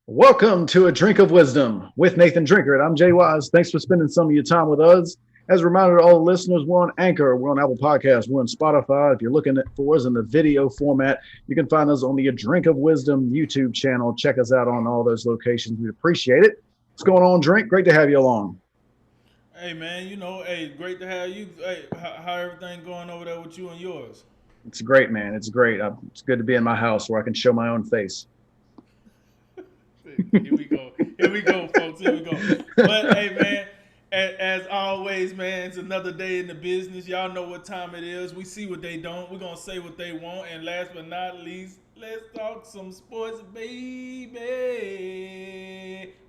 Welcome to A Drink of Wisdom with Nathan Drinkard. I'm Jay Wise. Thanks for spending some of your time with us. As a reminder to all the listeners, we're on Anchor, we're on Apple Podcasts, we're on Spotify. If you're looking for us in the video format, you can find us on the A Drink of Wisdom YouTube channel. Check us out on all those locations. We appreciate it. What's going on, Drink? Great to have you along. Hey man, great to have you. Hey, how everything going over there with you and yours? It's great, man. It's great. It's good to be in my house where I can show my own face. Here we go. Here we go, folks. Here we go. But hey man, as always, man, it's another day in the business. Y'all know what time it is. We see what they don't. We're gonna say what they want. And last but not least, let's talk some sports, baby.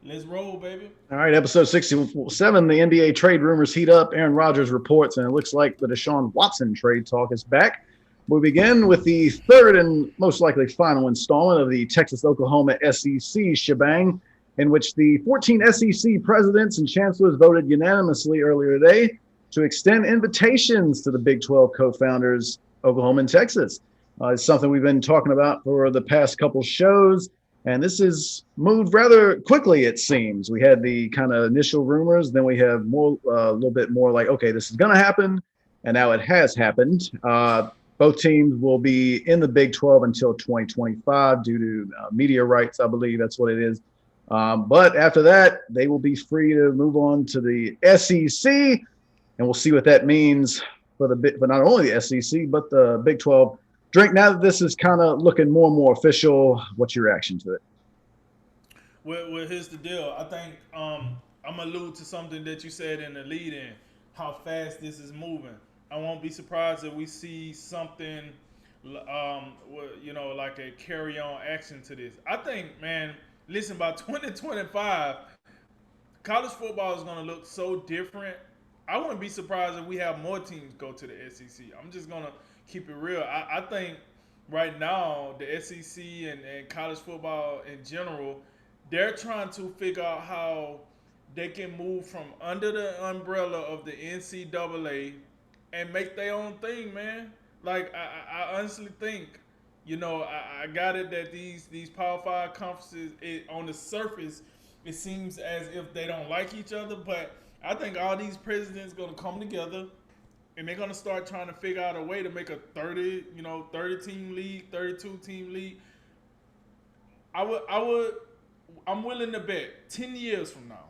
Let's roll, baby. All right, episode 67. The NBA trade rumors heat up. Aaron Rodgers reports, and it looks like the Deshaun Watson trade talk is back. We begin with the third and most likely final installment of the Texas-Oklahoma SEC shebang, in which the 14 SEC presidents and chancellors voted unanimously earlier today to extend invitations to the Big 12 co-founders, Oklahoma and Texas. It's something we've been talking about for the past couple shows, and this has moved rather quickly, it seems. We had the kind of initial rumors, then we have more, a little bit more like, okay, this is going to happen, and now it has happened. Both teams will be in the Big 12 until 2025 due to media rights, I believe that's what it is. But after that, they will be free to move on to the SEC, and we'll see what that means for not only the SEC but the Big 12. Drink, now that this is kind of looking more and more official, what's your reaction to it? Well, here's the deal. I think I'm allude to something that you said in the lead-in, how fast this is moving. I won't be surprised if we see something, like a carry-on action to this. I think, man, listen, by 2025, college football is going to look so different. I wouldn't be surprised if we have more teams go to the SEC. I'm just going to keep it real. I think right now, the SEC and college football in general, they're trying to figure out how they can move from under the umbrella of the NCAA and make their own thing, man. Like I honestly think, I got it that these Power Five conferences, on the surface, it seems as if they don't like each other, but I think all these presidents gonna come together and they're gonna start trying to figure out a way to make a 30 team league, 32 team league. I'm willing to bet 10 years from now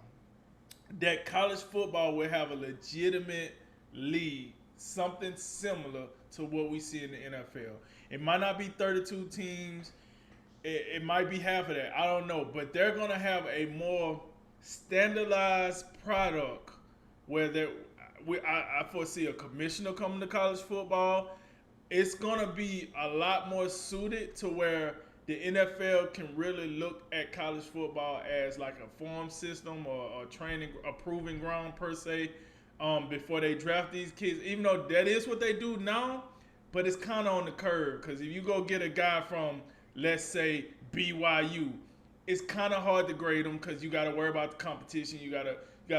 that college football will have a legitimate league, something similar to what we see in the NFL. It might not be 32 teams. It might be half of that. I don't know. But they're going to have a more standardized product where I foresee a commissioner coming to college football. It's going to be a lot more suited to where the NFL can really look at college football as like a form system or a proving ground per se, before they draft these kids. Even though that is what they do now, but it's kind of on the curve. Because if you go get a guy from, let's say, BYU, it's kind of hard to grade them because you got to worry about the competition. You gotta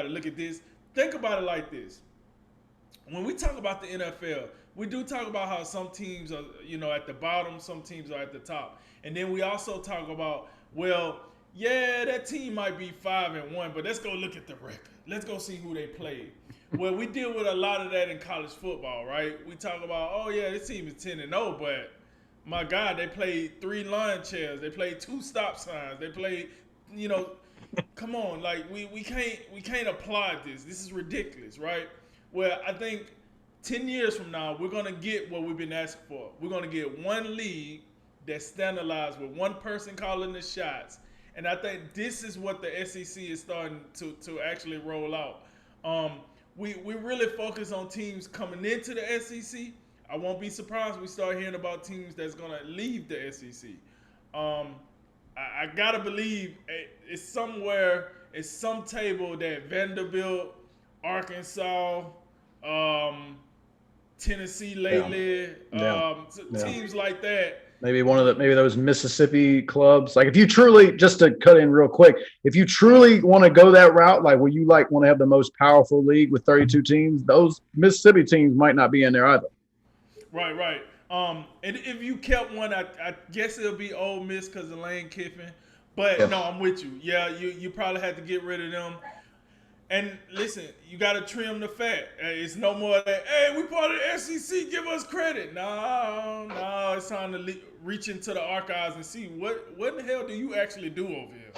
look at this. Think about it like this. When we talk about the NFL, we do talk about how some teams are, at the bottom, some teams are at the top. And then we also talk about, well, yeah, that team might be 5-1, but let's go look at the record. Let's go see who they played. Well, we deal with a lot of that in college football, right? We talk about, oh yeah, this team is 10-0, but my God, they played 3 lawn chairs, they played 2 stop signs, they played, come on, like we can't apply this. This is ridiculous, right? Well, I think 10 years from now, we're gonna get what we've been asking for. We're gonna get one league that's standardized with one person calling the shots. And I think this is what the SEC is starting to actually roll out. We really focus on teams coming into the SEC. I won't be surprised if we start hearing about teams that's going to leave the SEC. I got to believe it's somewhere, it's some table that Vanderbilt, Arkansas, Tennessee lately, teams like that. Maybe maybe those Mississippi clubs. Like if you truly, just to cut in real quick, if you truly want to go that route, like where you want to have the most powerful league with 32 teams, those Mississippi teams might not be in there either. Right. And if you kept one, I guess it'll be Ole Miss because of Lane Kiffin. But no, I'm with you. Yeah, you probably had to get rid of them. And listen, you got to trim the fat. It's no more that, hey, we part of the SEC, give us credit. No, it's time to reach into the archives and see what in the hell do you actually do over here.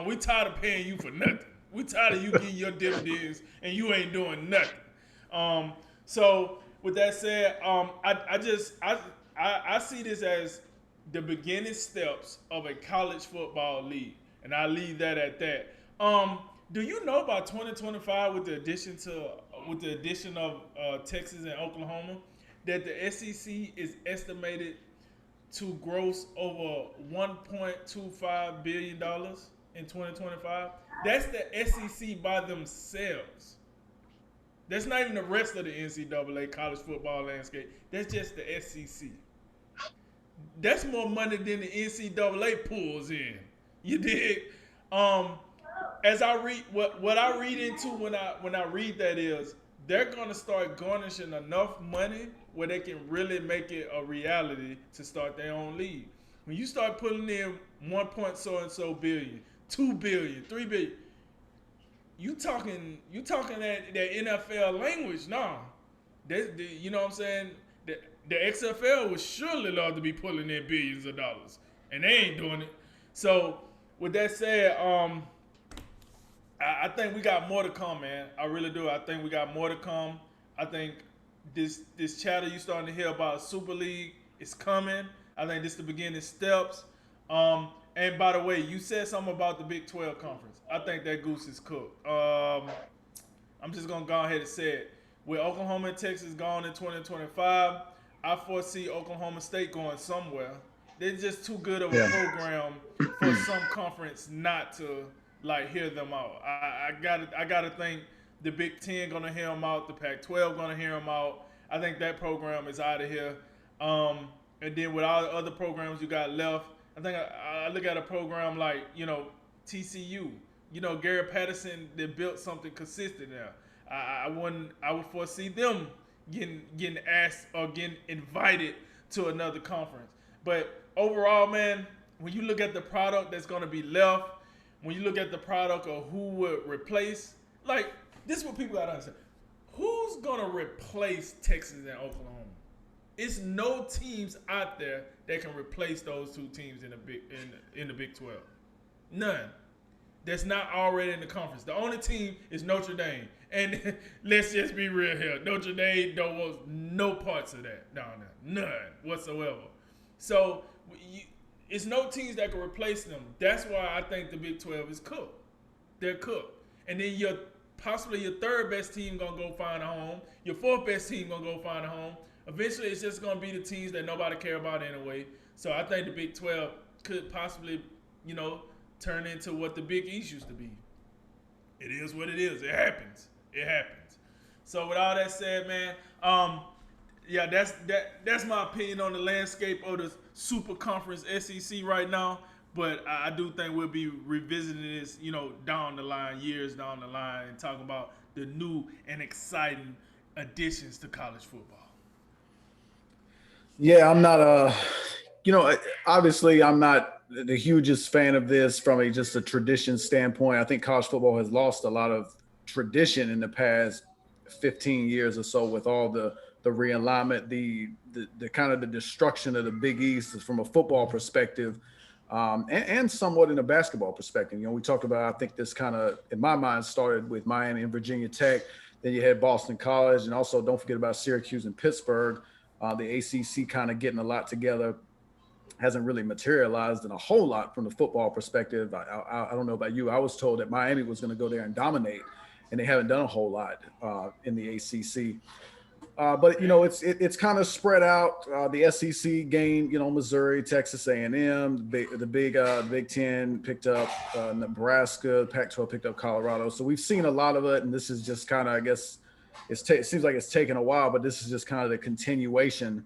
We tired of paying you for nothing. We tired of you getting your dividends and you ain't doing nothing. So with that said, I see this as the beginning steps of a college football league, and I leave that at that. Do you know about 2025 with the addition of Texas and Oklahoma that the SEC is estimated to gross over $1.25 billion in 2025? That's the SEC by themselves. That's not even the rest of the NCAA college football landscape. That's just the SEC. That's more money than the NCAA pulls in. You dig? As I read what I read into when I read that is they're gonna start garnishing enough money where they can really make it a reality to start their own league. When you start putting in 1 point so and so billion, 2 billion, 3 billion, you talking that NFL language now. You know what I'm saying? The XFL would surely love to be pulling in billions of dollars, and they ain't doing it. So with that said, I think we got more to come, man. I really do. I think we got more to come. I think this chatter you starting to hear about Super League is coming. I think this is the beginning steps. And by the way, you said something about the Big 12 conference. I think that goose is cooked. I'm just gonna go ahead and say it. With Oklahoma and Texas gone in 2025, I foresee Oklahoma State going somewhere. They're just too good of a program for some conference not to like hear them out. I gotta think the Big Ten gonna hear them out. The Pac-12 gonna hear them out. I think that program is out of here. And then with all the other programs you got left, I think I look at a program like TCU. Gary Patterson, they built something consistent there. I would foresee them getting asked or getting invited to another conference. But overall, man, when you look at the product that's going to be left, when you look at the product of who would replace, like, this is what people got to understand. Who's going to replace Texas and Oklahoma? It's no teams out there that can replace those two teams in the Big 12. None. That's not already in the conference. The only team is Notre Dame. And let's just be real here. Notre Dame don't want no parts of that down there. None whatsoever. So it's no teams that can replace them. That's why I think the Big 12 is cooked. They're cooked. And then possibly your third best team going to go find a home. Your fourth best team going to go find a home. Eventually, it's just going to be the teams that nobody care about anyway. So I think the Big 12 could possibly, turn into what the Big East used to be. It is what it is. It happens. So with all that said, man, that's my opinion on the landscape of the Super Conference SEC right now. But I do think we'll be revisiting this, down the line, years down the line, and talking about the new and exciting additions to college football. Yeah, I'm not obviously I'm not the hugest fan of this from just a tradition standpoint. I think college football has lost a lot of tradition in the past 15 years or so with all the realignment, the kind of the destruction of the Big East from a football perspective, and somewhat in a basketball perspective. We talked about, I think this kind of, in my mind, started with Miami and Virginia Tech. Then you had Boston College, and also don't forget about Syracuse and Pittsburgh. The ACC kind of getting a lot together hasn't really materialized in a whole lot from the football perspective. I don't know about you. I was told that Miami was going to go there and dominate, and they haven't done a whole lot in the ACC. But it's kind of spread out. The SEC gained, Missouri, Texas A&M, the Big Ten picked up Nebraska, Pac-12 picked up Colorado. So we've seen a lot of it, and this is just kind of, I guess, it seems like it's taken a while, but this is just kind of the continuation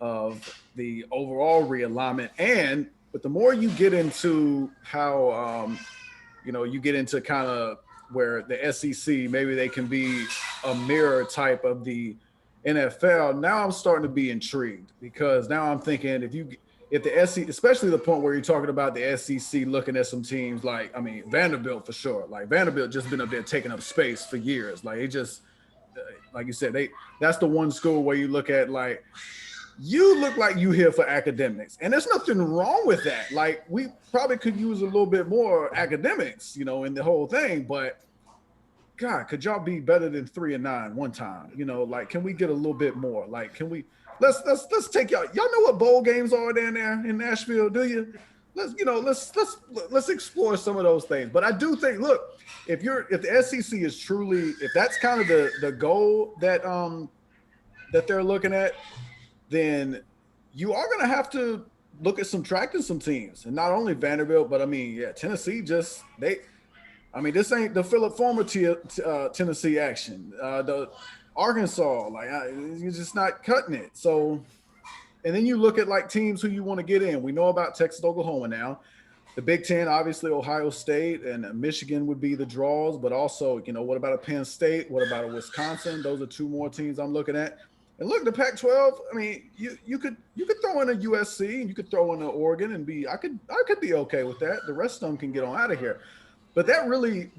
of the overall realignment. But the more you get into how, you get into kind of where the SEC, maybe they can be a mirror type of the NFL. Now I'm starting to be intrigued, because now I'm thinking, if the SEC, especially the point where you're talking about the SEC looking at some teams like, I mean, Vanderbilt for sure. Like Vanderbilt just been up there taking up space for years. Like it just, like you said, that's the one school where you look at like, you look like you here for academics, and there's nothing wrong with that. Like we probably could use a little bit more academics, you know, in the whole thing. But God, could y'all be better than 3-9 one time? You know, like can we get a little bit more? Like can we? Let's take y'all. Y'all know what bowl games are down there in Nashville, do you? Let's explore some of those things. But I do think, look, if the SEC is truly, if that's kind of the goal that that they're looking at, then you are going to have to look at subtracting some teams, and not only Vanderbilt, but I mean, yeah, Tennessee this ain't the Philip Fulmer Tennessee action. The Arkansas, like you're just not cutting it. So, and then you look at like teams who you want to get in. We know about Texas, Oklahoma now. The Big Ten, obviously Ohio State and Michigan would be the draws, but also, you know, what about a Penn State? What about a Wisconsin? Those are two more teams I'm looking at. And look, the Pac-12. I mean, you could throw in a USC and you could throw in an Oregon and I could be okay with that. The rest of them can get on out of here. But that really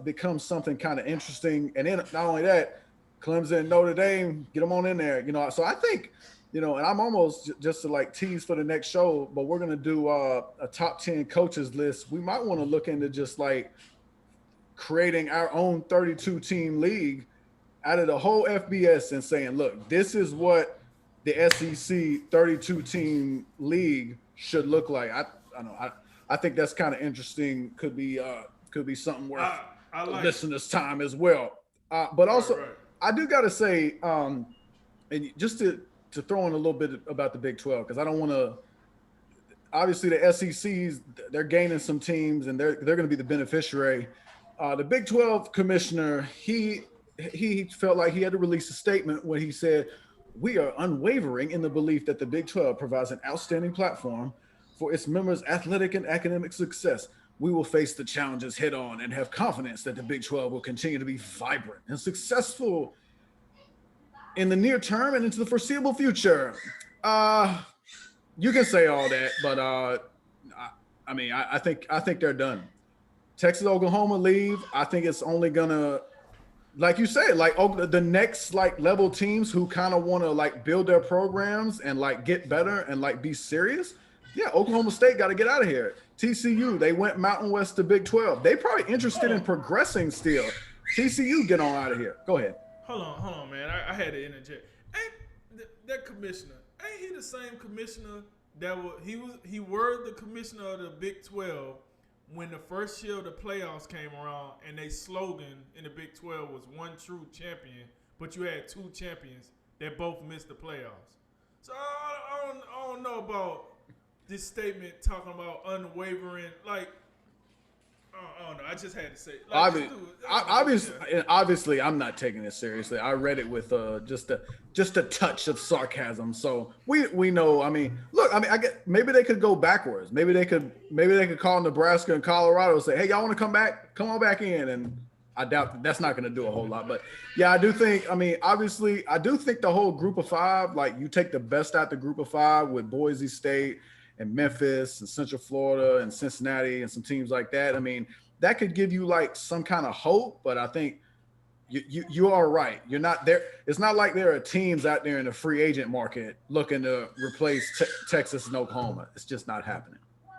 becomes something kind of interesting. And then not only that, Clemson, Notre Dame, get them on in there. You know, so I think, you know, and I'm almost just to like tease for the next show, but we're gonna do a top 10 coaches list. We might want to look into just like creating our own 32 team league out of the whole FBS and saying, look, this is what the SEC 32 team league should look like. I think that's kind of interesting. Could be something worth like listeners' time as well. But also, right. I do got to say, and just to throw in a little bit about the Big 12, because I don't want to. Obviously, the SECs, they're gaining some teams, and they're going to be the beneficiary. The Big 12 commissioner, he felt like he had to release a statement when he said, "We are unwavering in the belief that the Big 12 provides an outstanding platform for its members' athletic and academic success. We will face the challenges head on and have confidence that the Big 12 will continue to be vibrant and successful in the near term and into the foreseeable future." You can say all that, but I think they're done. Texas, Oklahoma leave. I think it's only gonna, like you said, like the next like level teams who kind of want to like build their programs and like get better and like be serious. Yeah, Oklahoma State got to get out of here. TCU, they went Mountain West to Big 12. They probably interested in progressing still. TCU, get on out of here. Go ahead. Hold on, man. I had to interject. Ain't that commissioner? Ain't he the same commissioner that he were the commissioner of the Big 12 when the first year of the playoffs came around, and they slogan in the Big 12 was one true champion, but you had two champions that both missed the playoffs. So I don't know about this statement talking about unwavering, like, I don't know. I just had to say. Like, obviously, I'm not taking this seriously. I read it with just a touch of sarcasm. So we know. I mean, look. I mean, maybe they could go backwards. Maybe they could call Nebraska and Colorado and say, "Hey, y'all want to come back? Come on back in." And I doubt that's not going to do a whole lot. But yeah, I do think. I mean, obviously, I do think the whole group of five. Like, you take the best out the group of five with Boise State and Memphis and Central Florida and Cincinnati and some teams like that. I mean, that could give you like some kind of hope, but I think you are right. You're not there. It's not like there are teams out there in the free agent market looking to replace Texas and Oklahoma. It's just not happening.